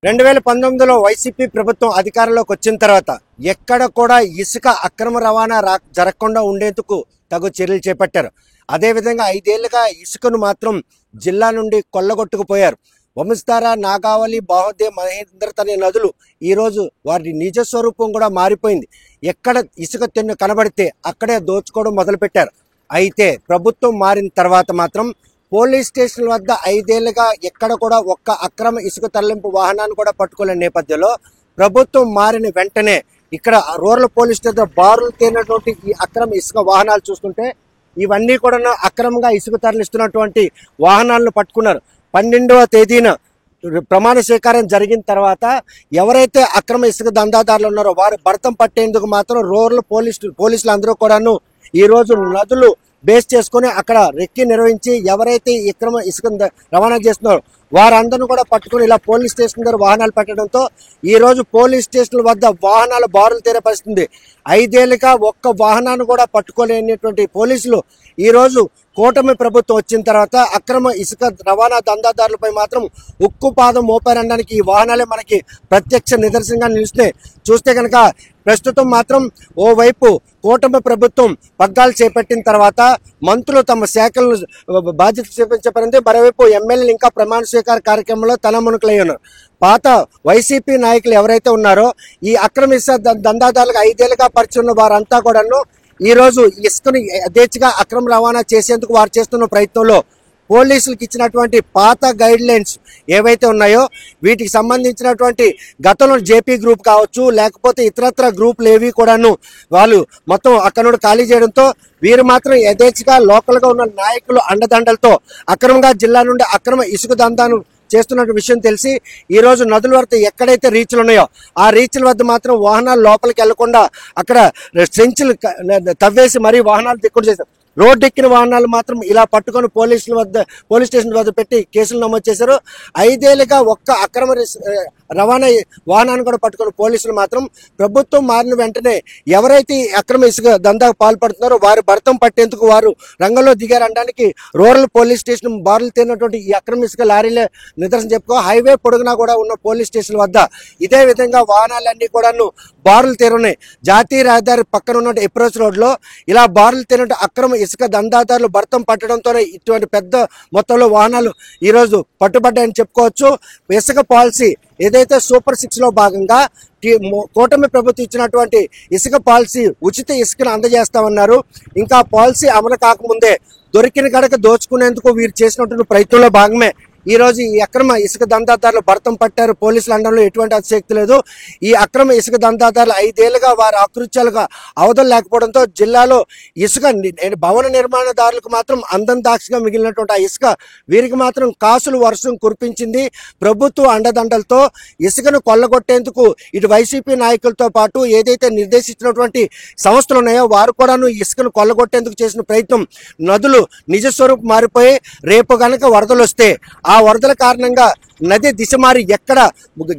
2019లో YCP ప్రభుత్వం అధికారంలోకి వచ్చిన తర్వాత ఎక్కడ కూడా ఇసుక అక్రమ రవాణా జరగకుండా ఉండేందుకు తగు చర్యలు చేపట్టారు. అదేవిధంగా 5 ఏళ్లుగా ఇసుకను మాత్రం జిల్లా నుండి కొల్లగొట్టుకుపోయారు. వంశధార, నాగావళి, బాహోదే, మహేంద్రత అనే నదులు ఈరోజు వారి నిజ స్వరూపం కూడా మారిపోయింది. ఎక్కడ ఇసుక తెన్ను కనబడితే అక్కడే దోచుకోవడం మొదలుపెట్టారు. అయితే ప్రభుత్వం మారిన తర్వాత మాత్రం పోలీస్ స్టేషన్ వద్ద 5 ఏళ్లుగా ఎక్కడ కూడా ఒక్క అక్రమ ఇసుక తరలింపు వాహనాన్ని కూడా పట్టుకోలేని నేపథ్యంలో ప్రభుత్వం మారిన వెంటనే ఇక్కడ రూరల్ పోలీస్ స్టేషన్ బారులు తేలినటువంటి ఈ అక్రమ ఇసుక వాహనాలు చూస్తుంటే ఇవన్నీ కూడా అక్రమంగా ఇసుక తరలిస్తున్నటువంటి వాహనాలను పట్టుకున్నారు. 12వ తేదీన ప్రమాణ స్వీకారం జరిగిన తర్వాత ఎవరైతే అక్రమ ఇసుక దందాదారులు ఉన్నారో వారు భర్తం పట్టేందుకు మాత్రం రూరల్ పోలీసులు అందరూ కూడాను ఈ రోజు నదులు బేస్ చేసుకుని అక్కడ రెక్కి నిర్వహించి ఎవరైతే అక్రమ ఇసుక రవాణా చేస్తున్నారో వారందరిని కూడా పట్టుకుని ఇలా పోలీస్ స్టేషన్ దగ్గర వాహనాలు పెట్టడంతో ఈ రోజు పోలీస్ స్టేషన్ల వద్ద వాహనాలు బారులు తీరే పరిస్థితుంది. 5 ఏళ్లుగా ఒక్క వాహనాన్ని కూడా పట్టుకోలేనటువంటి పోలీసులు ఈ రోజు కూటమి ప్రభుత్వం వచ్చిన తర్వాత అక్రమ ఇసుక రవాణా దందాదారులపై మాత్రం ఉక్కు పాదం మోపారనడానికి ఈ వాహనాలే మనకి ప్రత్యక్ష నిదర్శనంగా నిలిస్తే చూస్తే కనుక ప్రస్తుతం మాత్రం ఓవైపు కూటమి ప్రభుత్వం పగ్గాలు చేపట్టిన తర్వాత మంత్రులు తమ శాఖలను బాధ్యత చేపట్టారంటే మరోవైపు ఎమ్మెల్యేలు ఇంకా ప్రమాణ స్వీకార కార్యక్రమంలో తలమునకలై ఉన్నారు. పాత వైసీపీ నాయకులు ఎవరైతే ఉన్నారో ఈ అక్రమ ఇసుక దందాదారులకు 5 ఏళ్లుగా పరిచయం ఉన్న వారంతా కూడాను ఈ రోజు ఇసుకను యథేచ్ఛగా అక్రమ రవాణా చేసేందుకు వారు చేస్తున్న ప్రయత్నంలో పోలీసులకు ఇచ్చినటువంటి పాత గైడ్ లైన్స్ ఏవైతే ఉన్నాయో వీటికి సంబంధించినటువంటి గతంలో జేపీ గ్రూప్ కావచ్చు లేకపోతే ఇతరత్ర గ్రూపులు ఏవి కూడాను వాళ్ళు మొత్తం అక్కడ నుండి ఖాళీ చేయడంతో వీరు మాత్రం యథేచ్ఛగా లోకల్గా ఉన్న నాయకులు అండదండలతో అక్రమంగా జిల్లా నుండి అక్రమ ఇసుక దందాను చేస్తున్న విషయం తెలిసి ఈ రోజు నదుల వద్ద ఎక్కడైతే రీచ్లు ఉన్నాయో ఆ రీచ్ల వద్ద మాత్రం వాహనాలు లోపలికి వెళ్లకుండా అక్కడ సెంచులు తవ్వేసి మరీ వాహనాలు దిక్కుడు చేశారు. రోడ్డు ఎక్కిన వాహనాలు మాత్రం ఇలా పట్టుకొని పోలీస్ స్టేషన్ వద్ద పెట్టి కేసులు నమోదు చేశారు. 5 ఏళ్లుగా ఒక్క అక్రమ రవాణా వాహనాన్ని కూడా పట్టుకొని పోలీసులు మాత్రం ప్రభుత్వం మారిన వెంటనే ఎవరైతే అక్రమ ఇసుక దందాకు పాల్పడుతున్నారో వారు భర్తం పట్టేందుకు వారు రంగంలో దిగారనడానికి రూరల్ పోలీస్ స్టేషన్ బారులు తీరినటువంటి ఈ అక్రమ ఇసుక లారీలే నిదర్శనం చెప్పుకో. హైవే పొడుగునా కూడా ఉన్న పోలీస్ స్టేషన్ వద్ద ఇదే విధంగా వాహనాలన్నీ కూడాను బారులు తీరున్నాయి. జాతీయ రహదారి పక్కన ఉన్న అప్రోచ్ రోడ్లో ఇలా బారులు తీరినట్టు అక్రమ ఇసుక దందాదారులు భర్తం పట్టడంతోనే ఇటువంటి పెద్ద మొత్తంలో వాహనాలు ఈరోజు పట్టుబడ్డాయని చెప్పుకోవచ్చు. ఇసుక పాలసీ ఏదైతే సూపర్ 6లో భాగంగా కూటమి ప్రభుత్వం ఇచ్చినటువంటి ఇసుక పాలసీ ఉచిత ఇసుకను అందజేస్తామన్నారు. ఇంకా పాలసీ అమలు కాకముందే దొరికిన కడక దోచుకునేందుకు వీరు చేసినటువంటి ప్రయత్నంలో భాగమే ఈ రోజు ఈ అక్రమ ఇసుక దందాదారులు భర్తం పట్టారు. పోలీసులు అనడంలో ఎటువంటి అతిశక్తి లేదు. ఈ అక్రమ ఇసుక దందాదారులు 5 ఏళ్లుగా వారు అకృత్యాలుగా అవధులు లేకపోవడంతో జిల్లాలో ఇసుక భవన నిర్మాణదారులకు మాత్రం అందం దాక్షిగా మిగిలినటువంటి ఆ ఇసుక వీరికి మాత్రం కాసులు వర్షం కురిపించింది. ప్రభుత్వ అండదండలతో ఇసుకను కొల్లగొట్టేందుకు ఇటు వైసీపీ నాయకులతో పాటు ఏదైతే నిర్దేశించినటువంటి సంస్థలు ఉన్నాయో వారు కూడాను ఇసుకను కొల్లగొట్టేందుకు చేసిన ప్రయత్నం నదులు నిజ స్వరూపం మారిపోయి రేపు గనక వరదలు వస్తే ఆ వరదల కారణంగా నది దిశ మారి ఎక్కడ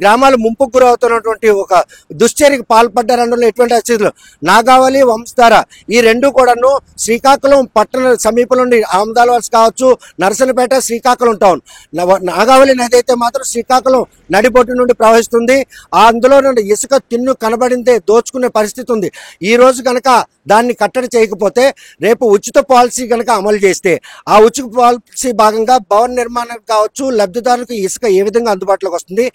గ్రామాలు ముంపుకు గురవుతున్నటువంటి ఒక దుశ్చర్యకు పాల్పడ్డారనడంలో ఎటువంటి అతిథులు. నాగావళి, వంశధార ఈ రెండు కూడాను శ్రీకాకుళం పట్టణ సమీపంలో ఆమదాలవలస కావచ్చు, నరసనపేట, శ్రీకాకుళం టౌన్. నాగావళి నది అయితే మాత్రం శ్రీకాకుళం నడిబొట్టు నుండి ప్రవహిస్తుంది. అందులో నుండి ఇసుక తిన్ను కనబడిందే దోచుకునే పరిస్థితి ఉంది. ఈ రోజు కనుక దాన్ని కట్టడి చేయకపోతే రేపు ఉచిత పాలసీ కనుక అమలు చేస్తే ఆ ఉచిత పాలసీ భాగంగా భవన నిర్మాణం కావచ్చు లబ్ధిదారులకు ఇసుక ఏ విధంగా అందుబాటులోకి వస్తుంది.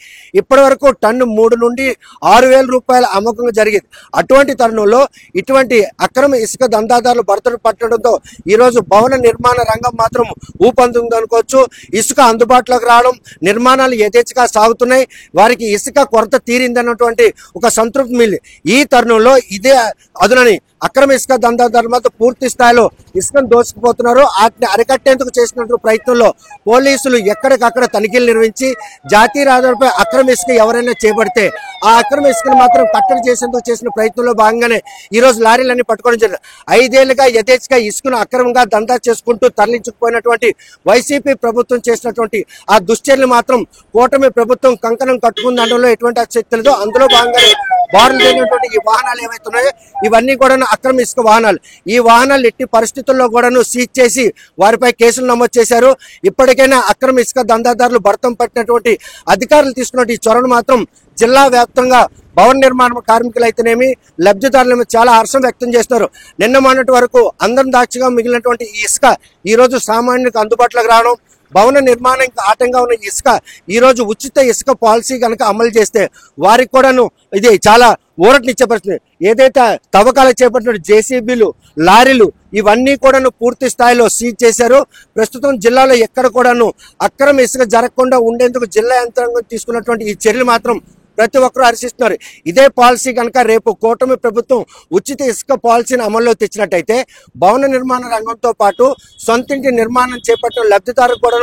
ఇప్పటి వరకు టన్ను 3 నుండి 6,000 రూపాయల అమ్మకంగా జరిగింది. అటువంటి తరుణంలో ఇటువంటి అక్రమ ఇసుక దందాదారులు భర్తలు పట్టడంతో ఈ రోజు భవన నిర్మాణ రంగం మాత్రం ఊపందుంది అనుకోవచ్చు. ఇసుక అందుబాటులోకి రావడం, నిర్మాణాలు యథేచ్ఛగా సాగుతున్నాయి. వారికి ఇసుక కొరత తీరిందన్నటువంటి ఒక సంతృప్తి మిగిలి ఈ తరుణంలో ఇదే అదునని అక్రమ ఇసుక దందాదారుల మధ్య పూర్తి స్థాయిలో ఇసుకను దోచుకుపోతున్నారు. వాటిని అరికట్టేందుకు చేసినటువంటి ప్రయత్నంలో పోలీసులు ఎక్కడికక్కడ తనిఖీలు నిర్వహించి జాతీయ రహదారిపై అక్రమ ఇసుక ఎవరైనా చేపడితే ఆ అక్రమ ఇసుకను మాత్రం కట్టడి చేసేందుకు చేసిన ప్రయత్నంలో భాగంగానే ఈ రోజు లారీలన్నీ పట్టుకోవడం జరిగింది. 5 ఏళ్లుగా యథేచ్ఛగా ఇసుకను అక్రమంగా దందా చేసుకుంటూ తరలించుకుపోయినటువంటి వైసీపీ ప్రభుత్వం చేసినటువంటి ఆ దుశ్చర్యలు మాత్రం కూటమి ప్రభుత్వం కంకణం కట్టుకుందనడంలో ఎటువంటి అతిశక్తి లేదు. అందులో భాగంగానే బారులైనటువంటి ఈ వాహనాలు ఏవైతున్నాయో ఇవన్నీ కూడా అక్రమ ఇసుక వాహనాలు. ఈ వాహనాలు ఎట్టి పరిస్థితుల్లో కూడాను సీజ్ చేసి వారిపై కేసులు నమోదు చేశారు. ఇప్పటికైనా అక్రమ ఇసుక దందాదారులు భర్తం పట్టినటువంటి అధికారులు తీసుకున్నటువంటి ఈ చొరవను మాత్రం జిల్లా వ్యాప్తంగా భవన నిర్మాణ కార్మికులు అయితేనేమి లబ్ధిదారులు చాలా హర్షం వ్యక్తం చేస్తున్నారు. నిన్న మొన్నటి వరకు అందరం దాక్షిగా మిగిలినటువంటి ఈ ఇసుక ఈ రోజు సామాన్యులకు అందుబాటులోకి రావడం, భవన నిర్మాణానికి ఆటంగా ఉన్న ఇసుక ఈ రోజు ఉచిత ఇసుక పాలసీ కనుక అమలు చేస్తే వారికి కూడాను ఇది చాలా ఊరటనిచ్చే పరిస్థితి. ఏదైతే తవ్వకాలు చేపట్టిన జేసీబీలు, లారీలు ఇవన్నీ కూడాను పూర్తి స్థాయిలో సీజ్ చేశారు. ప్రస్తుతం జిల్లాలో ఎక్కడ కూడాను అక్రమ ఇసుక జరగకుండా ఉండేందుకు జిల్లా యంత్రాంగం తీసుకున్నటువంటి ఈ చర్యలు మాత్రం ప్రతి ఒక్కరూ హర్షిస్తున్నారు. ఇదే పాలసీ కనుక రేపు కూటమి ప్రభుత్వం ఉచిత ఇసుక పాలసీని అమల్లో తెచ్చినట్టయితే భవన నిర్మాణ రంగంతో పాటు సొంతింటి నిర్మాణం చేపట్టిన లబ్ధిదారులకు కూడా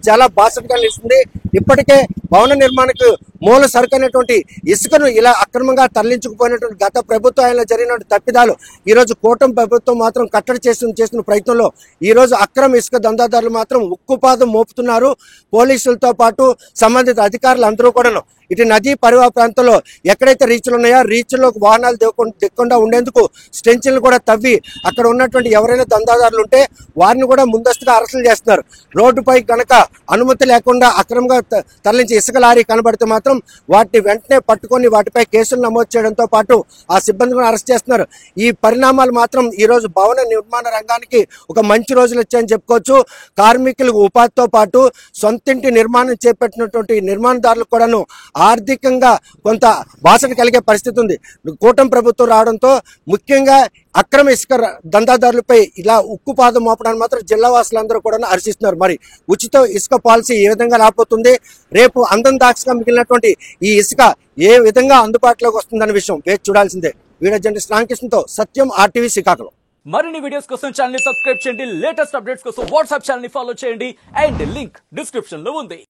చాలా బాసటగా నిలుస్తుంది. ఇప్పటికే భవన నిర్మాణకు మూల సరుకైనటువంటి ఇసుకను ఇలా అక్రమంగా తరలించుకుపోయినటువంటి గత ప్రభుత్వాల్లో జరిగిన తప్పిదాలు ఈ రోజు కూటమి ప్రభుత్వం మాత్రం కట్టడి చేస్తున్న ప్రయత్నంలో ఈ రోజు అక్రమ ఇసుక దందాదారులు మాత్రం ఉక్కుపాదం మోపుతున్నారు. పోలీసులతో పాటు సంబంధిత అధికారులు అందరూ కూడాను ఇటు నదీ పరివాహ ప్రాంతంలో ఎక్కడైతే రీచ్లు ఉన్నాయో రీచ్ల్లోకి వాహనాలు దిక్కుండా ఉండేందుకు స్టెంచిల్ని కూడా తవ్వి అక్కడ ఉన్నటువంటి ఎవరైనా దందాదారులు ఉంటే వారిని కూడా ముందస్తుగా అరెస్టులు చేస్తున్నారు. రోడ్డుపై కనుక అనుమతి లేకుండా అక్రమంగా తరలించి ఇసుక లారీ కనబడితే మాత్రం వాటిని వెంటనే పట్టుకొని వాటిపై కేసులు నమోదు చేయడంతో పాటు ఆ సిబ్బంది కూడా అరెస్ట్ చేస్తున్నారు. ఈ పరిణామాలు మాత్రం ఈ రోజు భవన నిర్మాణ రంగానికి ఒక మంచి రోజులు వచ్చాయని చెప్పుకోవచ్చు. కార్మికులకు ఉపాధితో పాటు సొంతింటి నిర్మాణం చేపట్టినటువంటి నిర్మాణదారులకు కూడాను ఆర్థికంగా కొంత బాసట కలిగే పరిస్థితి ఉంది. కూటమి ప్రభుత్వం రావడంతో ముఖ్యంగా అక్రమ ఇసుక దందాదారులపై ఇలా ఉక్కుపాదం మోపడానికి మాత్రం జిల్లా వాసులందరూ కూడా హర్షిస్తున్నారు. మరి ఉచిత ఇసుక పాలసీ ఏ విధంగా రాబోతుంది, రేపు అందం దాక్షగా మిగిలినటువంటి ఈ ఇసుక ఏ విధంగా అందుబాటులోకి వస్తుందనే విషయం వేచి చూడాల్సిందే. వీడియో జర్నలిస్ట్ రామకృష్ణతో సత్యం, RTV శ్రీకాకుళం. మరిన్ని వీడియోస్ కోసం ఛానల్ ని సబ్స్క్రైబ్ చేయండి. లేటెస్ట్ అప్డేట్స్ కోసం వాట్సాప్ ఛానల్ ని ఫాలో చేయండి. అండ్ లింక్ డిస్క్రిప్షన్ లో ఉంది.